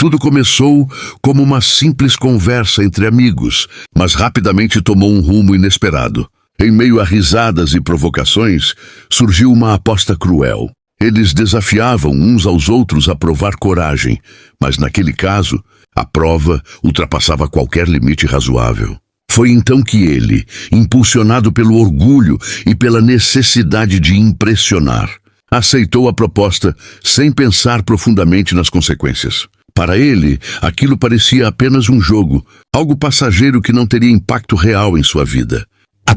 Tudo começou como uma simples conversa entre amigos, mas rapidamente tomou um rumo inesperado. Em meio a risadas e provocações, surgiu uma aposta cruel. Eles desafiavam uns aos outros a provar coragem, mas naquele caso, a prova ultrapassava qualquer limite razoável. Foi então que ele, impulsionado pelo orgulho e pela necessidade de impressionar, aceitou a proposta sem pensar profundamente nas consequências. Para ele, aquilo parecia apenas um jogo, algo passageiro que não teria impacto real em sua vida. A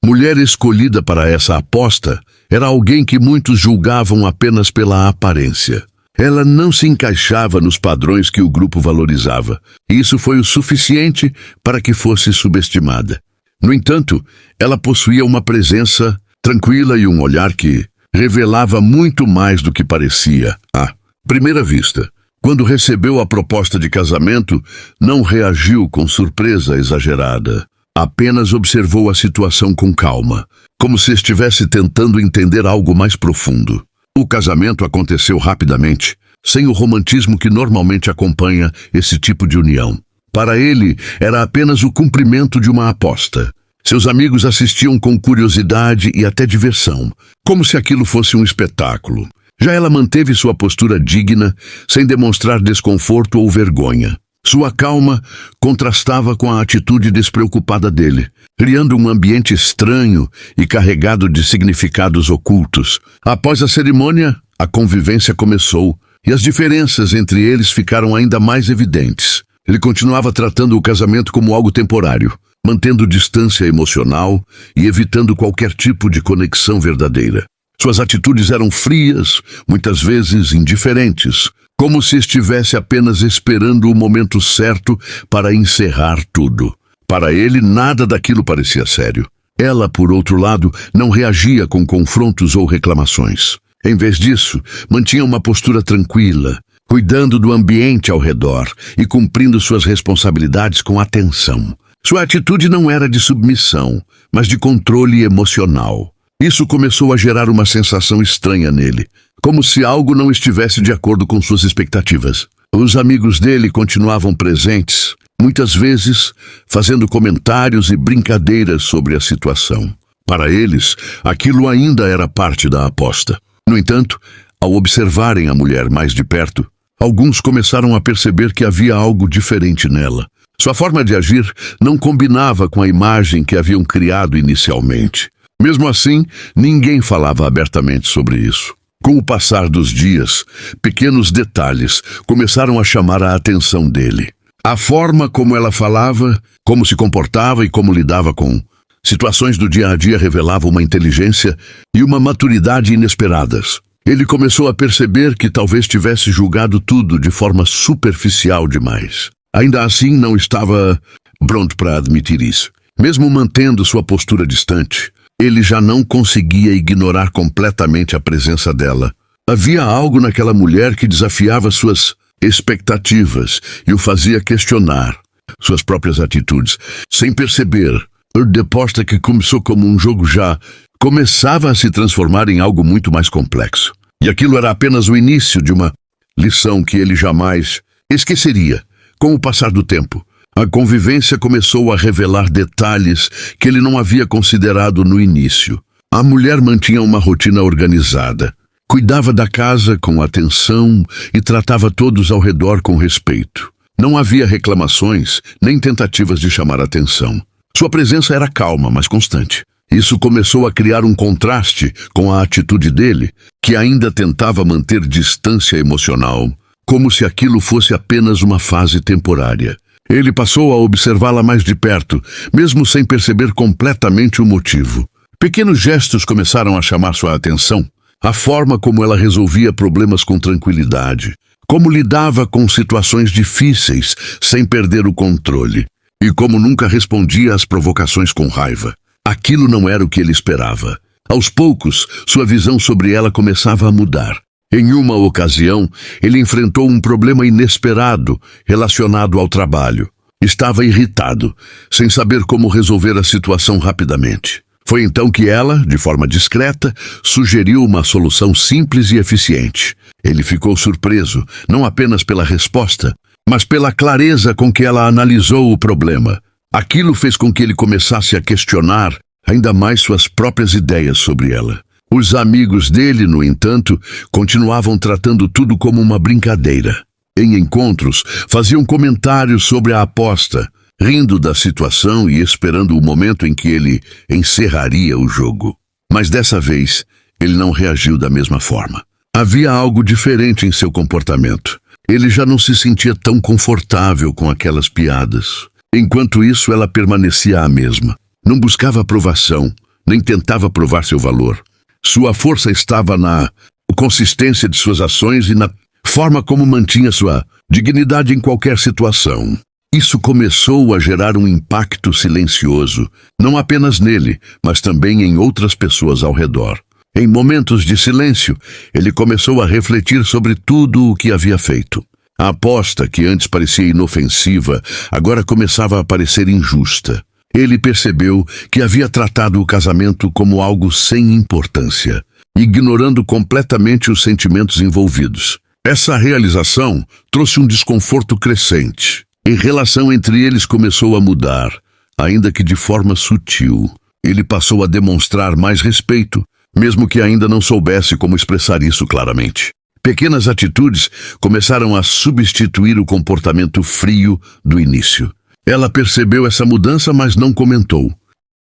mulher escolhida para essa aposta era alguém que muitos julgavam apenas pela aparência. Ela não se encaixava nos padrões que o grupo valorizava, e isso foi o suficiente para que fosse subestimada. No entanto, ela possuía uma presença tranquila e um olhar que revelava muito mais do que parecia. À primeira vista, quando recebeu a proposta de casamento, não reagiu com surpresa exagerada. Apenas observou a situação com calma, como se estivesse tentando entender algo mais profundo. O casamento aconteceu rapidamente, sem o romantismo que normalmente acompanha esse tipo de união. Para ele, era apenas o cumprimento de uma aposta. Seus amigos assistiam com curiosidade e até diversão, como se aquilo fosse um espetáculo. Já ela manteve sua postura digna, sem demonstrar desconforto ou vergonha. Sua calma contrastava com a atitude despreocupada dele, criando um ambiente estranho e carregado de significados ocultos. Após a cerimônia, a convivência começou, e as diferenças entre eles ficaram ainda mais evidentes. Ele continuava tratando o casamento como algo temporário, mantendo distância emocional e evitando qualquer tipo de conexão verdadeira. Suas atitudes eram frias, muitas vezes indiferentes, como se estivesse apenas esperando o momento certo para encerrar tudo. Para ele, nada daquilo parecia sério. Ela, por outro lado, não reagia com confrontos ou reclamações. Em vez disso, mantinha uma postura tranquila, cuidando do ambiente ao redor e cumprindo suas responsabilidades com atenção. Sua atitude não era de submissão, mas de controle emocional. Isso começou a gerar uma sensação estranha nele, como se algo não estivesse de acordo com suas expectativas. Os amigos dele continuavam presentes, muitas vezes fazendo comentários e brincadeiras sobre a situação. Para eles, aquilo ainda era parte da aposta. No entanto, ao observarem a mulher mais de perto, alguns começaram a perceber que havia algo diferente nela. Sua forma de agir não combinava com a imagem que haviam criado inicialmente. Mesmo assim, ninguém falava abertamente sobre isso. Com o passar dos dias, pequenos detalhes começaram a chamar a atenção dele. A forma como ela falava, como se comportava e como lidava com situações do dia a dia revelava uma inteligência e uma maturidade inesperadas. Ele começou a perceber que talvez tivesse julgado tudo de forma superficial demais. Ainda assim, não estava pronto para admitir isso. Mesmo mantendo sua postura distante, ele já não conseguia ignorar completamente a presença dela. Havia algo naquela mulher que desafiava suas expectativas e o fazia questionar suas próprias atitudes. Sem perceber, a aposta que começou como um jogo já começava a se transformar em algo muito mais complexo. E aquilo era apenas o início de uma lição que ele jamais esqueceria. Com o passar do tempo, a convivência começou a revelar detalhes que ele não havia considerado no início. A mulher mantinha uma rotina organizada, cuidava da casa com atenção e tratava todos ao redor com respeito. Não havia reclamações nem tentativas de chamar atenção. Sua presença era calma, mas constante. Isso começou a criar um contraste com a atitude dele, que ainda tentava manter distância emocional, como se aquilo fosse apenas uma fase temporária. Ele passou a observá-la mais de perto, mesmo sem perceber completamente o motivo. Pequenos gestos começaram a chamar sua atenção. A forma como ela resolvia problemas com tranquilidade, como lidava com situações difíceis sem perder o controle, e como nunca respondia às provocações com raiva. Aquilo não era o que ele esperava. Aos poucos, sua visão sobre ela começava a mudar. Em uma ocasião, ele enfrentou um problema inesperado relacionado ao trabalho. Estava irritado, sem saber como resolver a situação rapidamente. Foi então que ela, de forma discreta, sugeriu uma solução simples e eficiente. Ele ficou surpreso, não apenas pela resposta, mas pela clareza com que ela analisou o problema. Aquilo fez com que ele começasse a questionar ainda mais suas próprias ideias sobre ela. Os amigos dele, no entanto, continuavam tratando tudo como uma brincadeira. Em encontros, faziam comentários sobre a aposta, rindo da situação e esperando o momento em que ele encerraria o jogo. Mas dessa vez, ele não reagiu da mesma forma. Havia algo diferente em seu comportamento. Ele já não se sentia tão confortável com aquelas piadas. Enquanto isso, ela permanecia a mesma. Não buscava aprovação, nem tentava provar seu valor. Sua força estava na consistência de suas ações e na forma como mantinha sua dignidade em qualquer situação. Isso começou a gerar um impacto silencioso, não apenas nele, mas também em outras pessoas ao redor. Em momentos de silêncio, ele começou a refletir sobre tudo o que havia feito. A aposta, que antes parecia inofensiva, agora começava a parecer injusta. Ele percebeu que havia tratado o casamento como algo sem importância, ignorando completamente os sentimentos envolvidos. Essa realização trouxe um desconforto crescente. A relação entre eles começou a mudar, ainda que de forma sutil. Ele passou a demonstrar mais respeito, mesmo que ainda não soubesse como expressar isso claramente. Pequenas atitudes começaram a substituir o comportamento frio do início. Ela percebeu essa mudança, mas não comentou.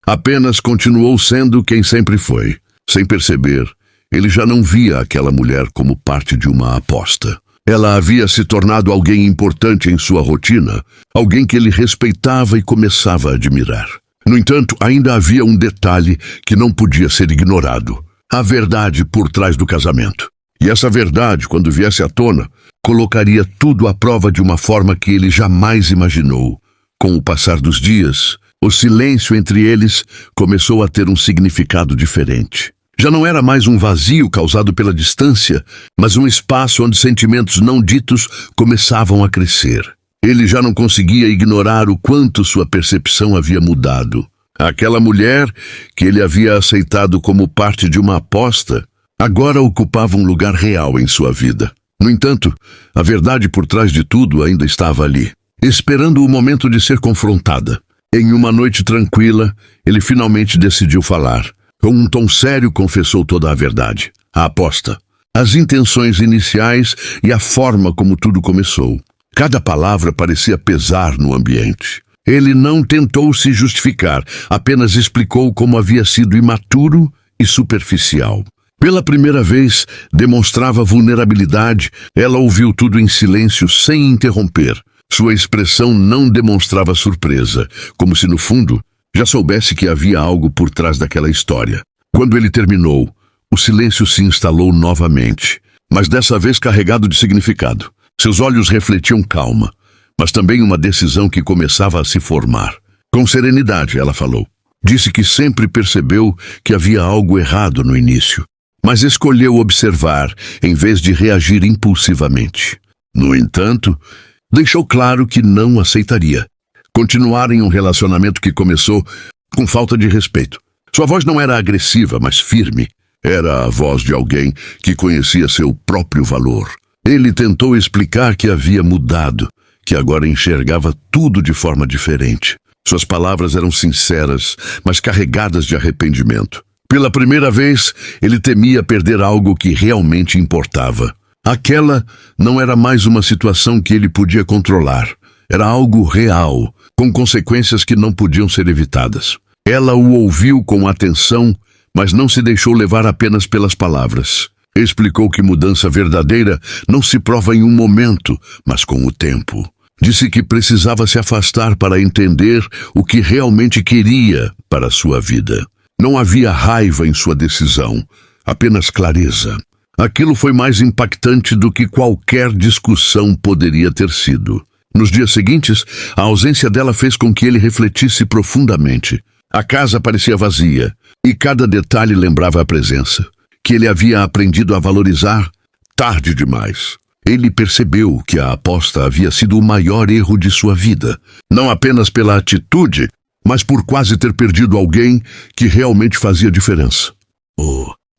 Apenas continuou sendo quem sempre foi. Sem perceber, ele já não via aquela mulher como parte de uma aposta. Ela havia se tornado alguém importante em sua rotina, alguém que ele respeitava e começava a admirar. No entanto, ainda havia um detalhe que não podia ser ignorado: a verdade por trás do casamento. E essa verdade, quando viesse à tona, colocaria tudo à prova de uma forma que ele jamais imaginou. Com o passar dos dias, o silêncio entre eles começou a ter um significado diferente. Já não era mais um vazio causado pela distância, mas um espaço onde sentimentos não ditos começavam a crescer. Ele já não conseguia ignorar o quanto sua percepção havia mudado. Aquela mulher, que ele havia aceitado como parte de uma aposta, agora ocupava um lugar real em sua vida. No entanto, a verdade por trás de tudo ainda estava ali, esperando o momento de ser confrontada. Em uma noite tranquila, ele finalmente decidiu falar. Com um tom sério, confessou toda a verdade: a aposta, as intenções iniciais e a forma como tudo começou. Cada palavra parecia pesar no ambiente. Ele não tentou se justificar, apenas explicou como havia sido imaturo e superficial. Pela primeira vez, demonstrava vulnerabilidade. Ela ouviu tudo em silêncio, sem interromper. Sua expressão não demonstrava surpresa, como se no fundo já soubesse que havia algo por trás daquela história. Quando ele terminou, o silêncio se instalou novamente, mas dessa vez carregado de significado. Seus olhos refletiam calma, mas também uma decisão que começava a se formar. Com serenidade, ela falou. Disse que sempre percebeu que havia algo errado no início, mas escolheu observar em vez de reagir impulsivamente. No entanto, deixou claro que não aceitaria continuar em um relacionamento que começou com falta de respeito. Sua voz não era agressiva, mas firme. Era a voz de alguém que conhecia seu próprio valor. Ele tentou explicar que havia mudado, que agora enxergava tudo de forma diferente. Suas palavras eram sinceras, mas carregadas de arrependimento. Pela primeira vez, ele temia perder algo que realmente importava. Aquela não era mais uma situação que ele podia controlar. Era algo real, com consequências que não podiam ser evitadas. Ela o ouviu com atenção, mas não se deixou levar apenas pelas palavras. Explicou que mudança verdadeira não se prova em um momento, mas com o tempo. Disse que precisava se afastar para entender o que realmente queria para a sua vida. Não havia raiva em sua decisão, apenas clareza. Aquilo foi mais impactante do que qualquer discussão poderia ter sido. Nos dias seguintes, a ausência dela fez com que ele refletisse profundamente. A casa parecia vazia, e cada detalhe lembrava a presença, que ele havia aprendido a valorizar tarde demais. Ele percebeu que a aposta havia sido o maior erro de sua vida, não apenas pela atitude, mas por quase ter perdido alguém que realmente fazia diferença.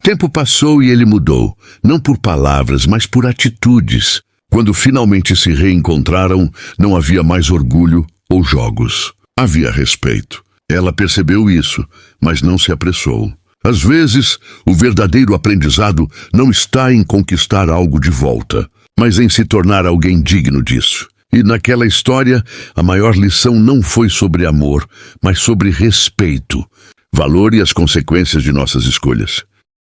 tempo passou e ele mudou, não por palavras, mas por atitudes. Quando finalmente se reencontraram, não havia mais orgulho ou jogos. Havia respeito. Ela percebeu isso, mas não se apressou. Às vezes, o verdadeiro aprendizado não está em conquistar algo de volta, mas em se tornar alguém digno disso. E naquela história, a maior lição não foi sobre amor, mas sobre respeito, valor e as consequências de nossas escolhas.